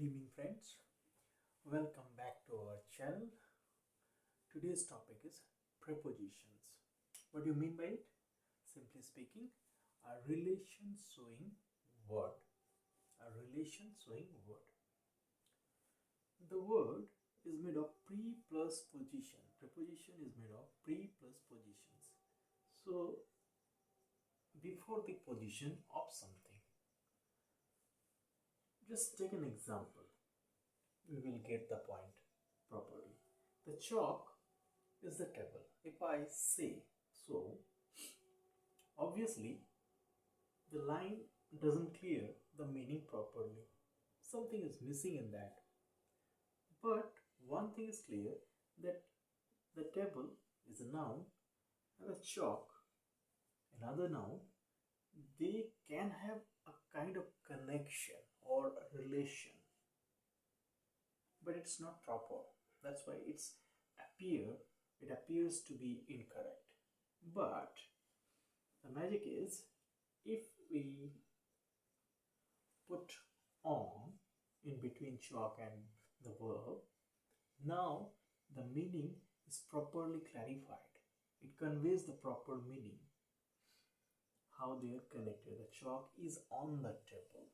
evening, friends. Welcome back to our channel. Today's topic is prepositions. What do you mean by it? Simply speaking, a relation showing word. A relation showing word. The word is made of pre plus position. Preposition is made of pre plus positions. So, before the position of something. Just take an example. We will get the point properly. The chalk is the table. If I say so, obviously the line doesn't clear the meaning properly. Something is missing in that. But one thing is clear, that the table is a noun and the chalk, another noun. They can have a kind of connection or a relation, but it's not proper. That's why it appears to be incorrect. But the magic is, if we put on in between chalk and the verb, now the meaning is properly clarified. It conveys the proper meaning, how they are connected. The chalk is on the table.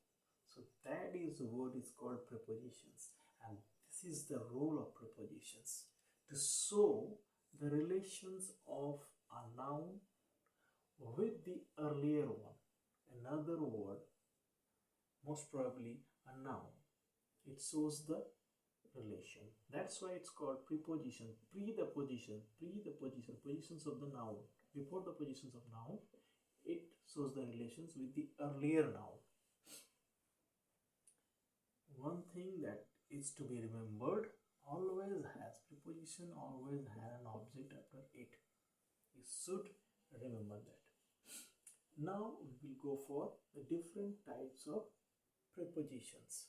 So that is the word is called prepositions, and this is the role of prepositions, to show the relations of a noun with the earlier one, another word, most probably a noun. It shows the relation. That's why it's called preposition. The positions of the noun. Before the positions of noun, it shows the relations with the earlier noun. One thing that is to be remembered, always has preposition, always has an object after it. You should remember that. Now we will go for the different types of prepositions.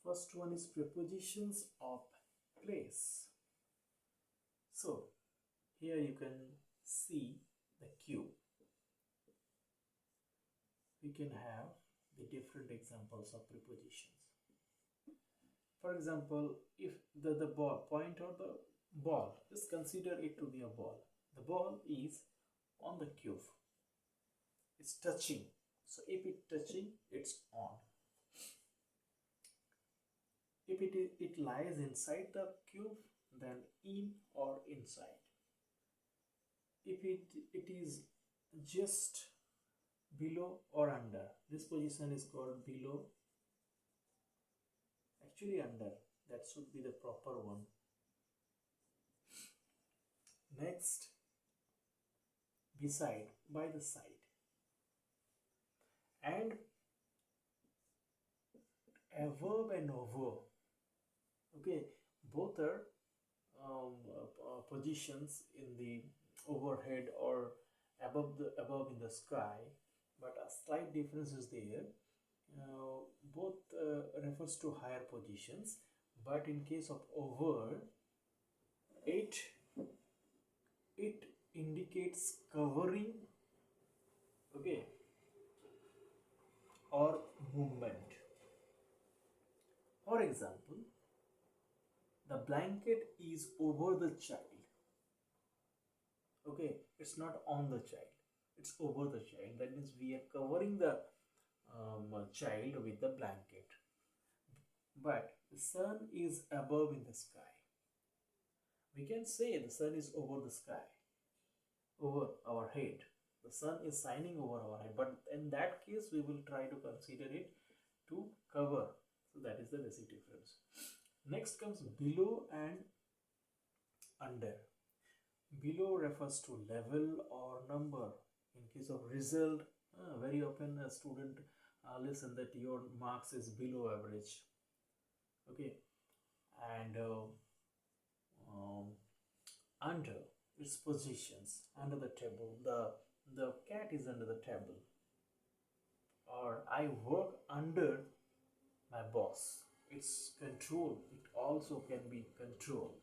First one is prepositions of place. So here you can see the cube. We can have the different examples of prepositions. For example, if the point or the ball, just consider it to be a ball. The ball is on the cube. It's touching. So if it's touching, it's on. If it lies inside the cube, then in or inside. If it is just below or under, this position is called below, actually under. That should be the proper one. Next, beside, by the side. And above and over. Okay, both are positions in the overhead or above in the sky, but a slight difference is there. Both refers to higher positions, but in case of over, it indicates covering, okay, or movement. For example, the blanket is over the child. Okay, it's not on the child, it's over the child. That means we are covering the child with the blanket. But the sun is above in the sky. We can say the sun is over the sky, over our head. The sun is shining over our head, but in that case we will try to consider it to cover. So that is the basic difference. Next comes below and under. Below refers to level or number. In case of result, very often a student listen that your marks is below average. Okay, and under, its positions, under the table. The cat is under the table. Or I work under my boss. It's control. It also can be control.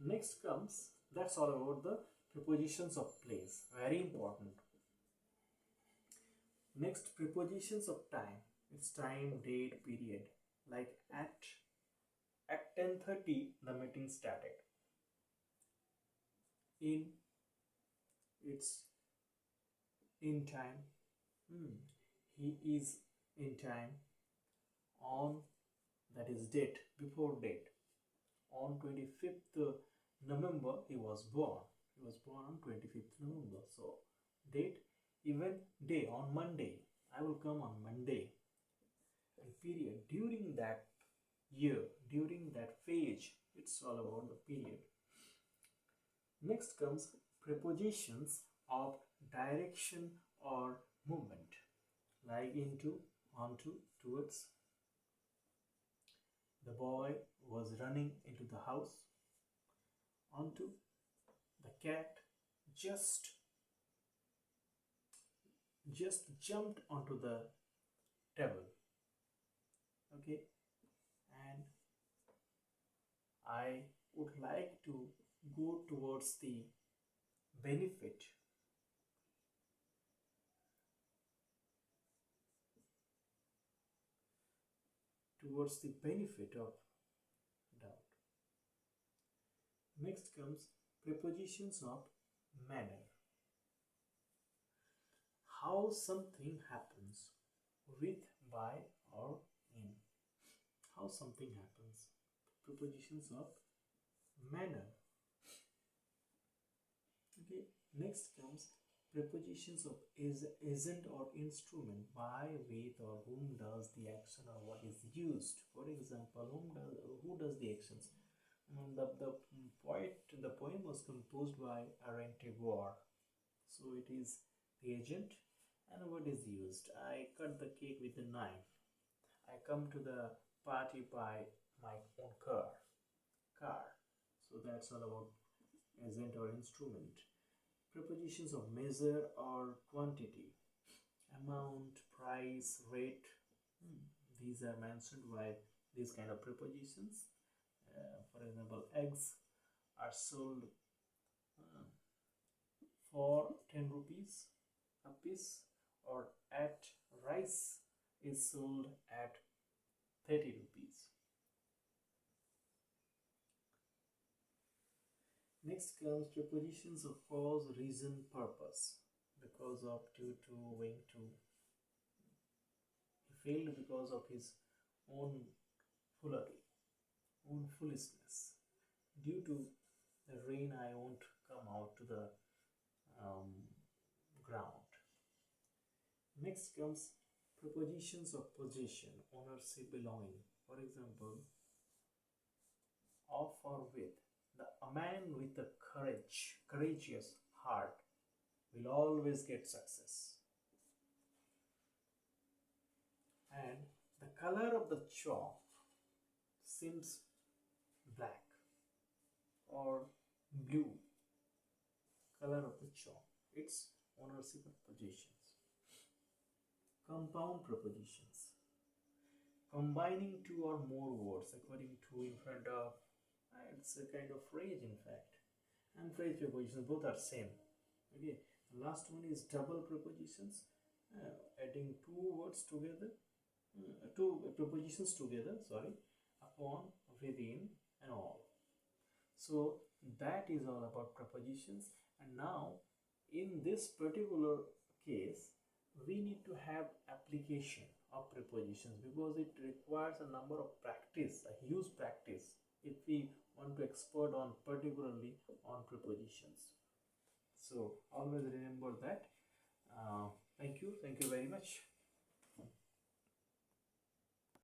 Next comes, that's all about the prepositions of place. Very important. Next, prepositions of time. its time, date, period. Like at 10:30 the meeting started. In it's in time. He is in time. On, that is date, before date. On 25th November he was born. He was born on 25th November. So date, even day, on Monday. I will come on Monday. And period, during that year, during that phase. It's all about the period. Next comes prepositions of direction or movement, like into, onto, towards. The boy was running into the house. Onto, the cat just jumped onto the table. Okay, and I would like to go towards the benefit. Towards the benefit of doubt. Next comes prepositions of manner. How something happens, with, by, or in. How something happens. Prepositions of manner. Okay. Next comes prepositions of agent or instrument, by, with, or whom does the action or what is used. For example, who does the actions? The poem was composed by Arente War. So it is the agent and what is used. I cut the cake with a knife. I come to the party by my own car. So that's all about agent or instrument. Prepositions of measure or quantity. Amount, price, rate. These are mentioned by these kind of prepositions. For example, eggs are sold for 10 rupees a piece, or at rice is sold at 30 rupees. Next comes prepositions of cause, reason, purpose. Because of, due to, owing to. He failed because of his own foolery, own foolishness. Due to the rain, I won't come out to the ground. Next comes prepositions of possession, ownership, belonging. For example, of or with. A man with a courageous heart will always get success. And the color of the chalk seems black or blue. Color of the chalk. It's ownership of possessions. Compound prepositions. Combining two or more words according to, in front of. It's a kind of phrase, in fact. And phrase prepositions, both are same. Okay. The last one is double prepositions, adding two words together, two prepositions together, upon, within, and all. So that is all about prepositions. And now in this particular case, we need to have application of prepositions, because it requires a number of practice, a huge practice, if we want to expert on particularly on prepositions. So always remember that. Thank you very much.